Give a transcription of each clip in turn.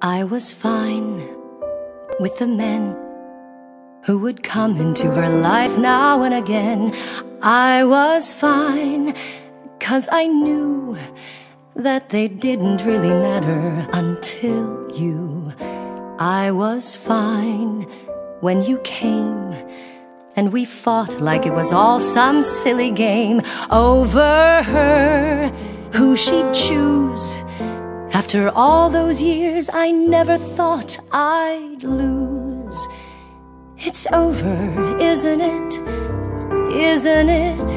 I was fine with the men who would come into her life now and again. I was fine, 'cause I knew that they didn't really matter until you. I was fine when you came, and we fought like it was all some silly game over her, who she'd choose. After all those years, I never thought I'd lose. It's over, isn't it? Isn't it?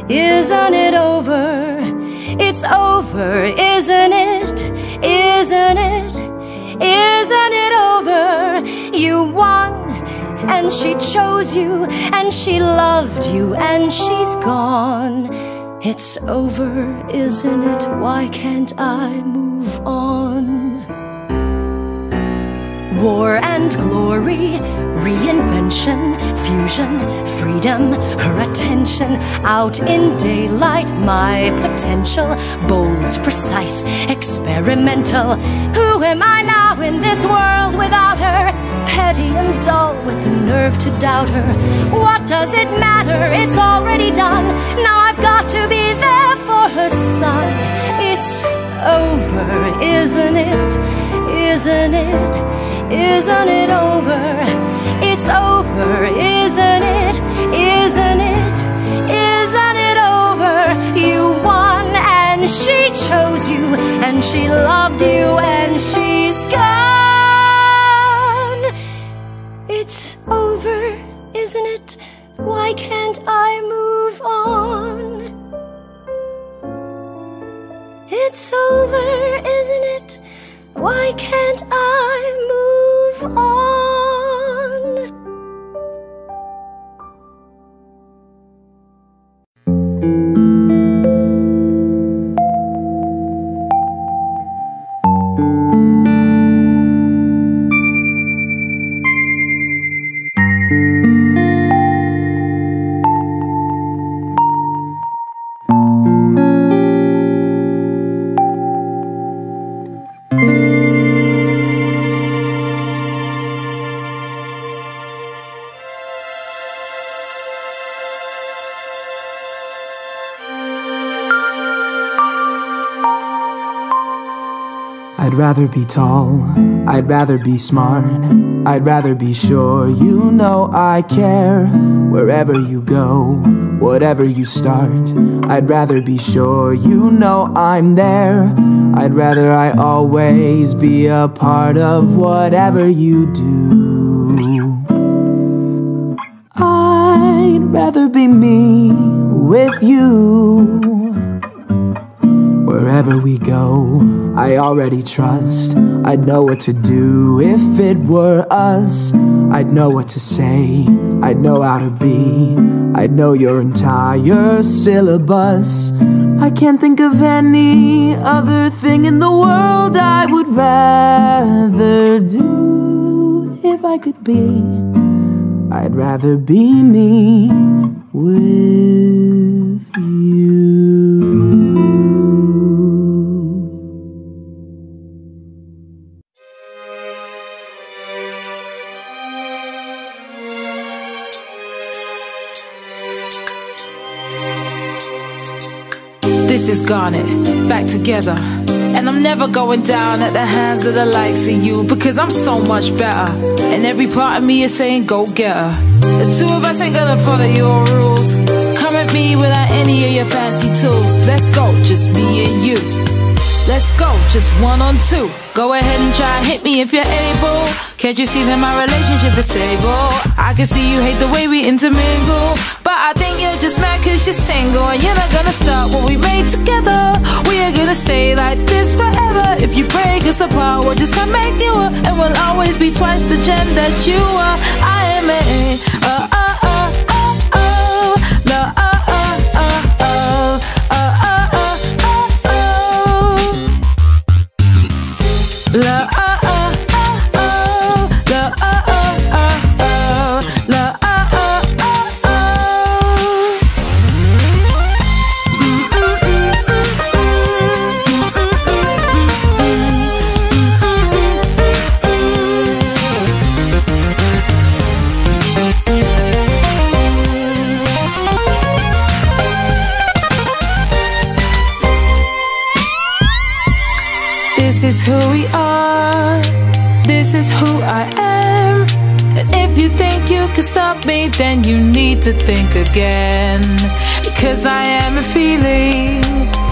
Isn't it over? It's over, isn't it? Isn't it? Isn't it over? You won, and she chose you, and she loved you, and she's gone. It's over, isn't it? Why can't I move on? War and glory, reinvention, fusion, freedom, her attention. Out in daylight, my potential, bold, precise, experimental. Who am I now in this world without her? Petty and dull, with the nerve to doubt her. What does it matter? It's already done. Now I've got to be there for her son. It's over, isn't it? Isn't it? Isn't it over? It's over, isn't it? Isn't it? Isn't it over? You won, and she chose you, and she loved you, and she's gone. It's over, isn't it? Why can't I move on? It's over, isn't it? Why can't I move on? I'd rather be tall, I'd rather be smart, I'd rather be sure you know I care. Wherever you go, whatever you start, I'd rather be sure you know I'm there. I'd rather I always be a part of whatever you do. I'd rather be me with you. Wherever we go, I already trust I'd know what to do if it were us. I'd know what to say, I'd know how to be, I'd know your entire syllabus. I can't think of any other thing in the world I would rather do. If I could be, I'd rather be me with you. This is 𝘵𝘪𝘴, back together. And I'm never going down at the hands of the likes of you, because I'm so much better. And every part of me is saying go get her. The two of us ain't gonna follow your rules. Come at me without any of your fancy tools. Let's go, just me and you. Let's go, just one on two. Go ahead and try and hit me if you're able. Can't you see that my relationship is stable? I can see you hate the way we intermingle, but I think you're just mad cause you're single. And you're not gonna start what we made together. We are gonna stay like this forever. If you break us apart, we'll just come back you up, and we'll always be twice the gem that you are. I am a This is who we are, this is who I am. And if you think you can stop me, then you need to think again. Because I am a feeling,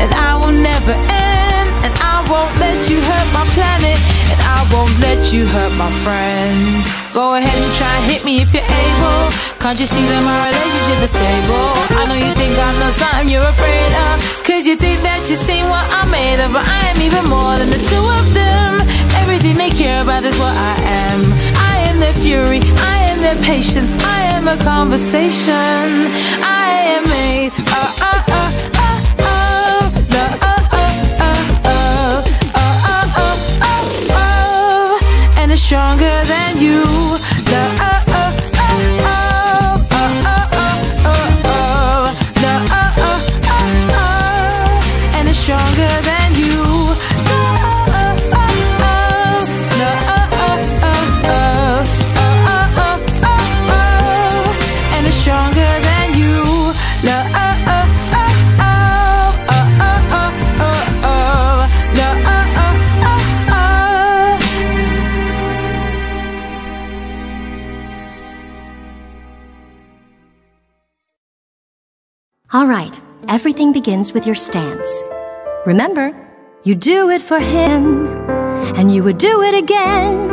and I will never end. And I won't let you hurt my planet, and I won't let you hurt my friends. Go ahead and try and hit me if you're able. Can't you see that my relationship is stable? I know you think I know something you're afraid of, cause you think that you've seen what I'm made of. But I am even more than the two of them. Everything they care about is what I am. I am their fury, I am their patience, I am a conversation. I am made and it's stronger than you. And it's stronger than you. And it's stronger than you. All right, everything begins with your stance. Remember, you do it for him, and you would do it again.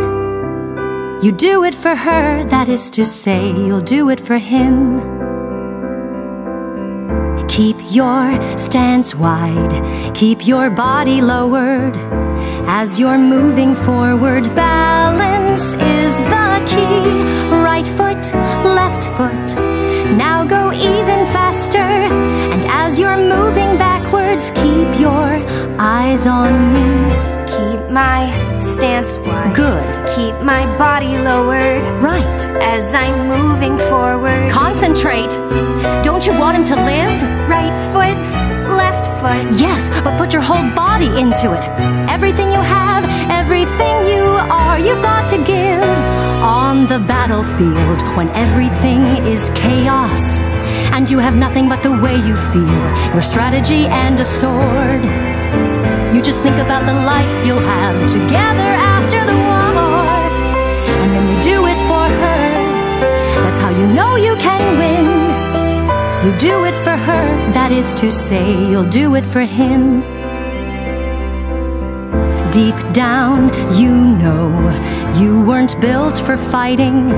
You do it for her, that is to say, you'll do it for him. Keep your stance wide, keep your body lowered. As you're moving forward, balance is the key. Right foot, left foot, now go even faster. And as you're moving backwards, keep your eyes on me. Keep my stance wide. Good. Keep my body lowered. Right. As I'm moving forward. Concentrate. Don't you want him to live? Right foot, left foot. Yes, but put your whole body into it. Everything you have, everything you are, you've got to give. On the battlefield, when everything is chaos, and you have nothing but the way you feel, your strategy and a sword. You just think about the life you'll have together after the war. And then you do it for her. That's how you know you can win. You do it for her, that is to say, you'll do it for him. Deep down, you know you weren't built for fighting,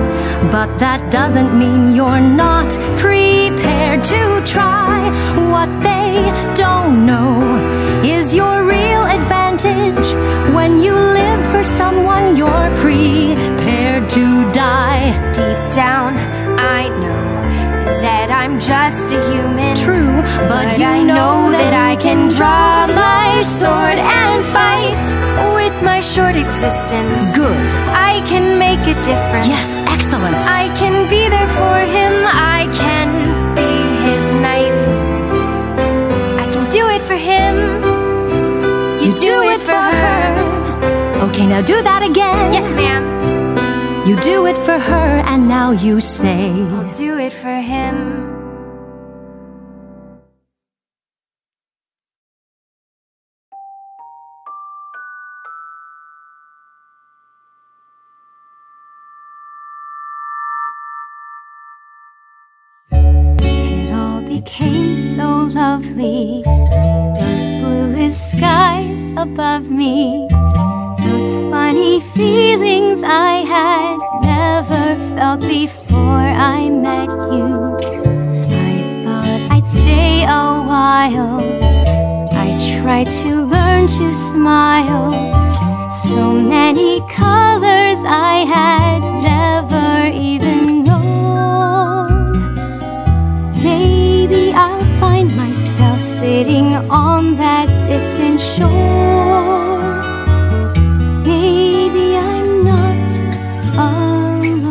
but that doesn't mean you're not prepared to try. What they don't know is your real advantage. When you live for someone, you're prepared to die. Deep down, I know that I'm just a human. True, but I know that I can draw my sword and fight. With my short existence, good. I can make a difference. Yes, excellent. I can be there for him. I can be his knight. I can do it for him. You do it for her. Okay, now do that again. Yes, ma'am. You do it for her, and now you say, I'll do it for him. It all became so lovely. Those bluest skies above me. Those funny feelings I had never felt before I met you. I thought I'd stay a while. I tried to learn to smile. So many colors I had never even known. Maybe I'll find myself sitting on that distant shore. Maybe I'm not alone.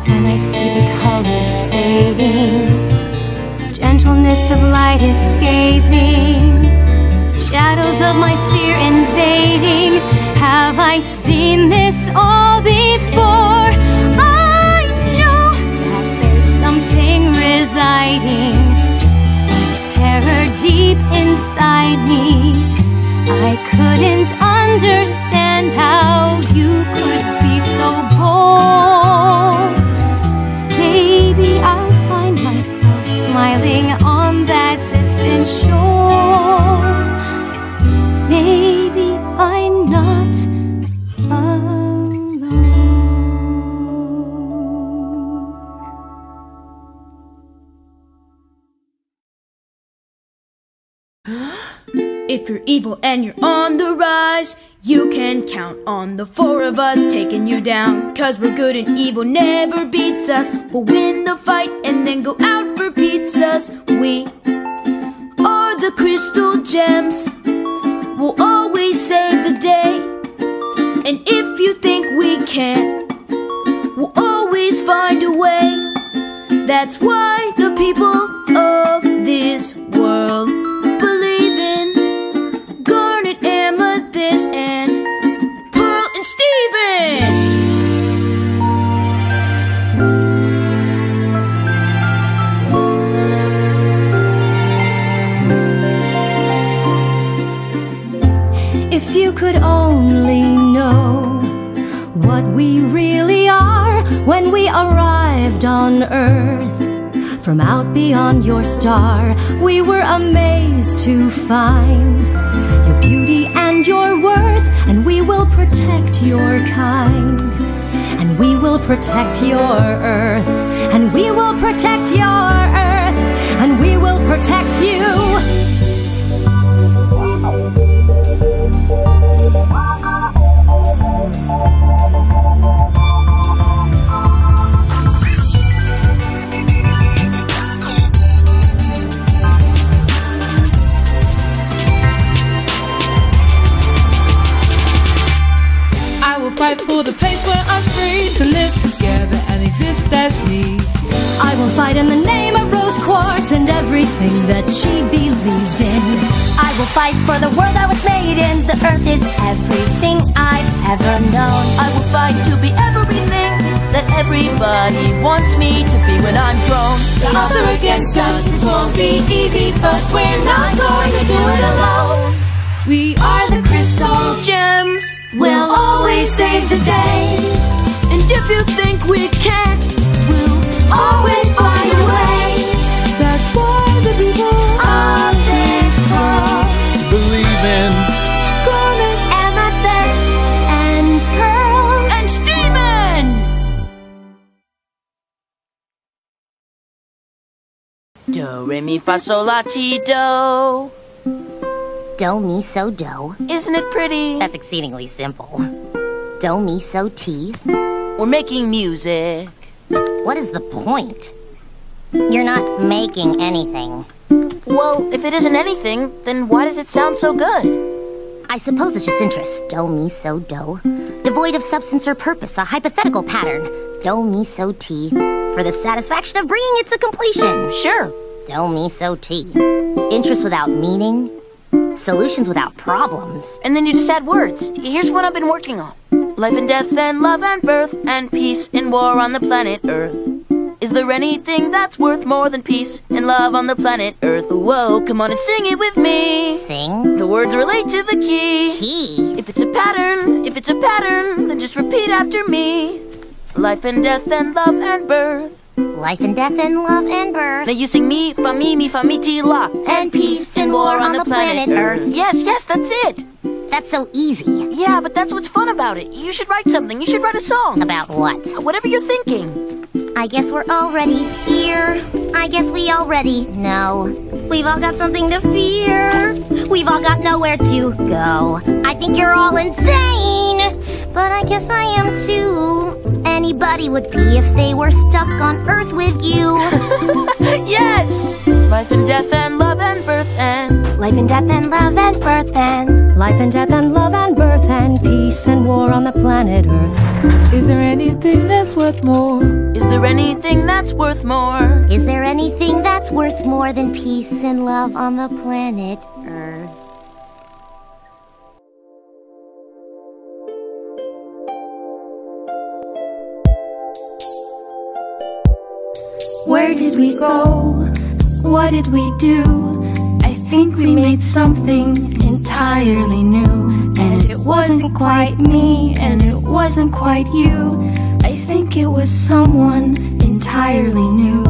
Then I see the colors fading, gentleness of light escaping, shadows of my fear invading. Have I seen this all before? I know that there's something residing, a terror deep deep inside me. I couldn't understand how you could be so bold. Maybe I'll find myself smiling on that distant shore. Maybe I'm not alone. If you're evil and you're on the rise, you can count on the four of us taking you down. 'Cause we're good and evil never beats us. We'll win the fight and then go out for pizzas. We are the crystal gems. We'll always save the day. And if you think we can't, we'll always find a way. That's why the people of this world believe in garnet, amethyst, and pearl and Steven. If you could only know what we really are when we arrived on Earth. From out beyond your star, we were amazed to find your beauty and your worth. And we will protect your kind, and we will protect your Earth, and we will protect your Earth, and we will protect you. Fight for the place where I'm free to live together and exist as me. I will fight in the name of Rose Quartz and everything that she believed in. I will fight for the world I was made in. The earth is everything I've ever known. I will fight to be everything that everybody wants me to be when I'm grown. The odds are against us, this won't be easy, but we're not going to do it alone. We are the crystal gems. We'll always save the day. And if you think we can't, We'll always find a way. That's why the people Of this world Believe in garnet, amethyst, and pearl. and Steven! Do, re, mi, fa, sol, la, ti, do. Do, mi, so, do. Isn't it pretty? That's exceedingly simple. Do, mi, so, ti. We're making music. What is the point? You're not making anything. Well, if it isn't anything, then why does it sound so good? I suppose it's just interest. Do, mi, so, do. Devoid of substance or purpose, a hypothetical pattern. Do, mi, so, ti. For the satisfaction of bringing it to completion. Sure. Do, mi, so, ti. Interest without meaning. Solutions without problems. And then you just add words. Here's what I've been working on. Life and death and love and birth and peace and war on the planet Earth. Is there anything that's worth more than peace and love on the planet Earth? Whoa, come on and sing it with me. Sing? The words relate to the key. Key? If it's a pattern, then just repeat after me. Life and death and love and birth. Life and death and love and birth. Now you sing mi, fa, mi, ti, la. And peace and war on the planet Earth. Yes, that's it. That's so easy. Yeah, but that's what's fun about it. You should write something. You should write a song. About what? Whatever you're thinking. I guess we're already here. I guess we already know. We've all got something to fear. We've all got nowhere to go. I think you're all insane, but I guess I am too. Anybody would be if they were stuck on Earth with you. Yes! Life and death and love and birth and Life and death and love and birth and Life and death and love and birth and peace and war on the planet Earth. Is there anything that's worth more? Is there anything that's worth more? Is there anything that's worth more than peace and love on the planet Earth? Where did we go? What did we do? I think we made something entirely new, and it wasn't quite me, and it wasn't quite you. I think it was someone entirely new.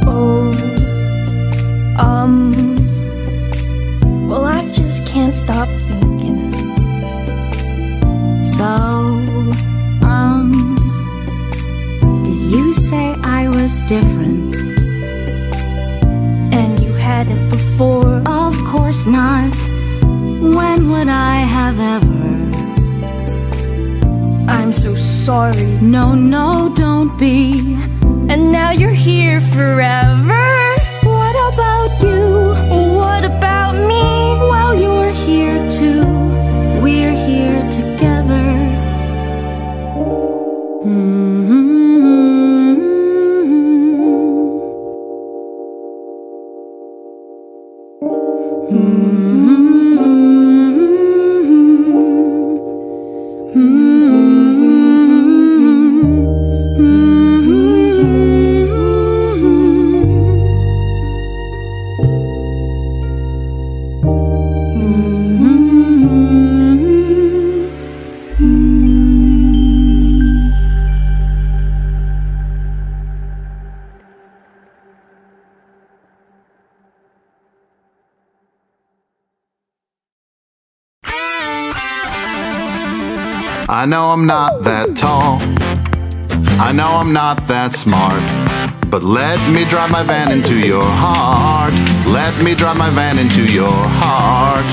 Oh, well, I just can't stop thinking. So, did you say I was different? And you had it before? Of course not. When would I have ever? I'm so sorry. No, no, don't be. And now you're here forever. What about you? What about me? Well, you're here too. We're here together. I know I'm not that tall, I know I'm not that smart, but let me drive my van into your heart. Let me drive my van into your heart.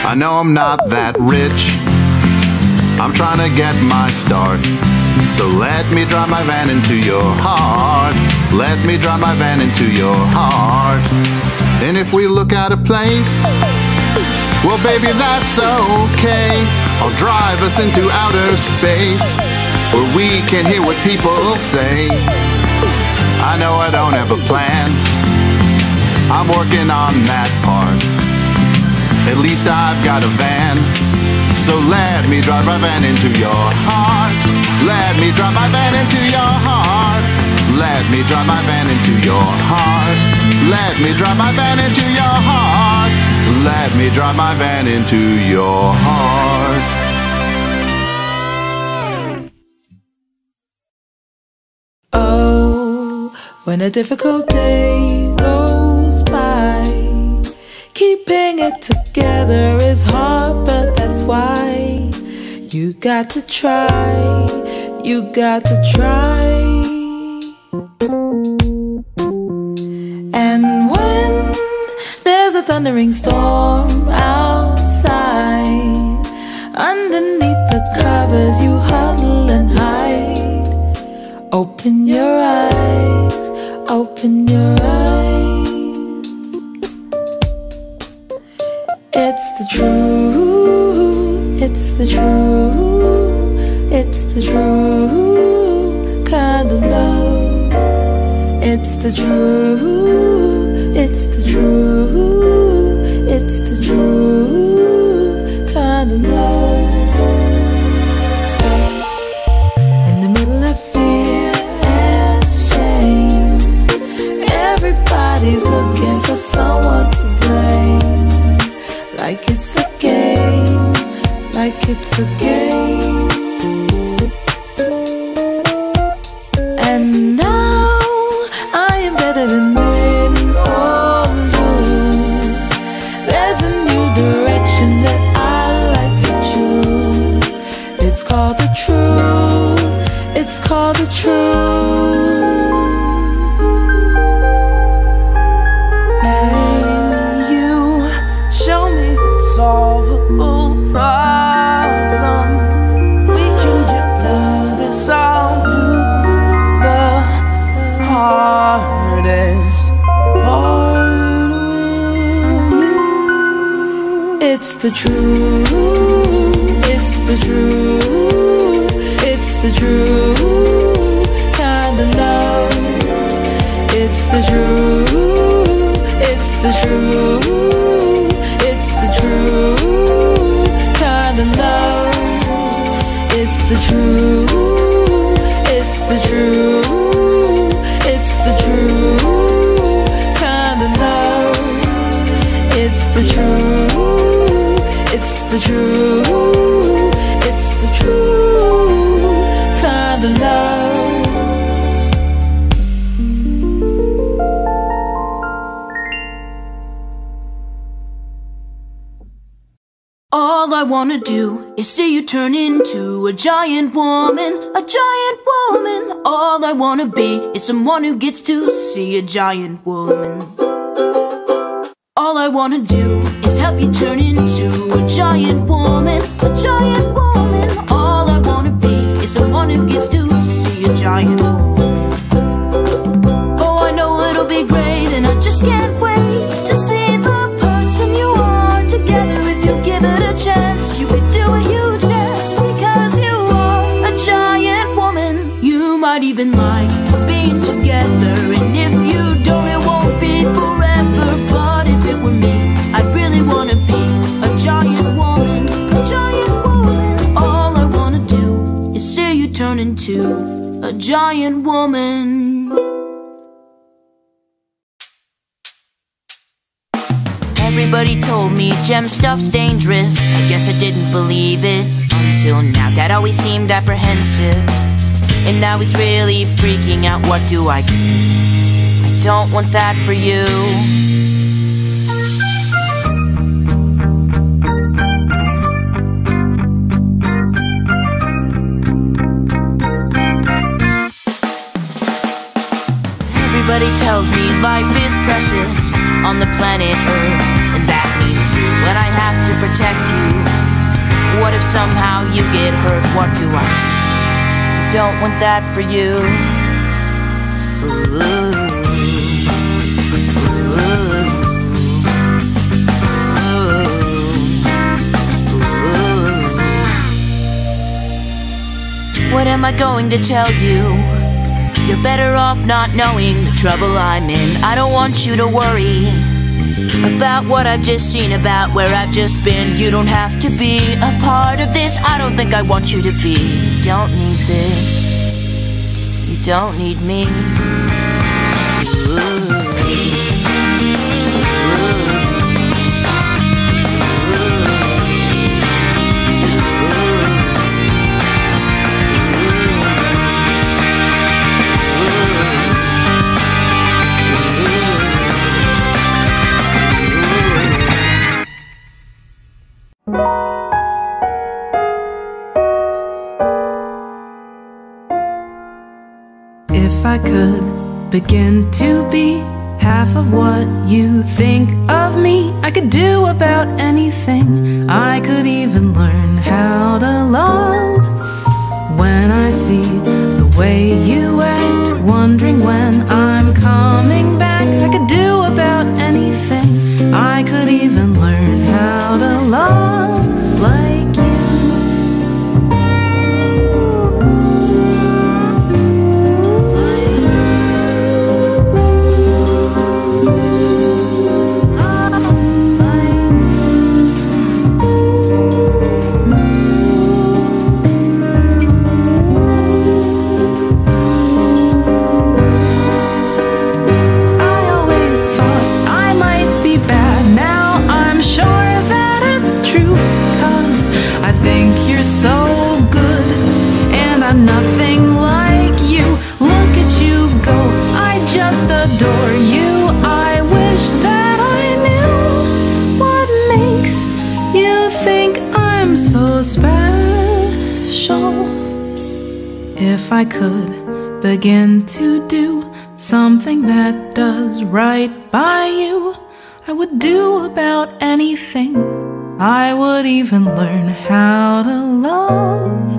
I know I'm not that rich, I'm trying to get my start, so let me drive my van into your heart. Let me drive my van into your heart. And if we look at a place, well baby, that's okay. I'll drive us into outer space, where we can hear what people say. I know I don't have a plan, I'm working on that part. At least I've got a van, so let me drive my van into your heart. Let me drive my van into your heart. Let me drive my van into your heart. Let me drive my van into your heart. Let me drive my van into your heart. Oh, when a difficult day goes by, keeping it together is hard, but that's why you got to try. You got to try. And when there's a thundering storm outside, underneath the covers you huddle and hide. Open your eyes, open your eyes. It's the truth, it's the truth, it's the true kind of love. It's the truth, it's the truth, it's the true kind of love. Stop in the middle of fear and shame. Everybody's looking for someone to blame. Like it's a game, like it's a game. And now I am better than when or lose. There's a new direction that I like to choose. It's called the truth, it's called the truth. Hey, you show me the solvable problem. We can get through this all to the hardest part with you. It's the truth, it's the truth, it's the true kind of love. It's the truth, it's the truth, it's the true kind of love. It's the truth, it's the truth, it's the true kind of love. All I wanna do is see you turn into a giant woman, a giant woman. All I wanna be is someone who gets to see a giant woman. All I wanna do is help you turn into a giant woman, a giant woman. All I wanna be is someone who gets to see a giant woman. Oh, I know it'll be great, and I just can't wait to see the person you are together. If you give it a chance, you could do a huge dance, because you are a giant woman. You might even like being together, and if you don't, it won't be forever. But if it were me, I'd really wanna be a giant woman, a giant woman. All I wanna do is see you turn into a giant woman. Everybody told me gem stuff's dangerous. I guess I didn't believe it until now. Dad always seemed apprehensive, and now he's really freaking out. What do? I don't want that for you. Everybody tells me life is precious on the planet Earth, and that means you, and I have to protect you. What if somehow you get hurt? What do? I don't want that for you. Ooh. What am I going to tell you? You're better off not knowing the trouble I'm in. I don't want you to worry about what I've just seen, about where I've just been. You don't have to be a part of this. I don't think I want you to be. You don't need this. You don't need me. Ooh. If I could begin to be half of what you think of me, I could do about anything. I could even learn how to love. When I see the way you act, wondering when I'm coming back, I could do about anything. I could even learn how to love like you. So good, and I'm nothing like you. Look at you go, I just adore you. I wish that I knew what makes you think I'm so special. If I could begin to do something that does right by you, I would do about anything. I would even learn how to love.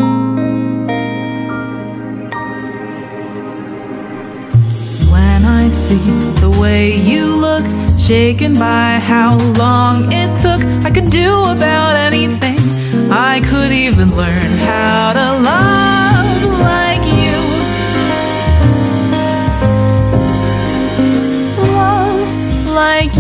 When I see the way you look, shaken by how long it took, I could do about anything. I could even learn how to love like you. Love like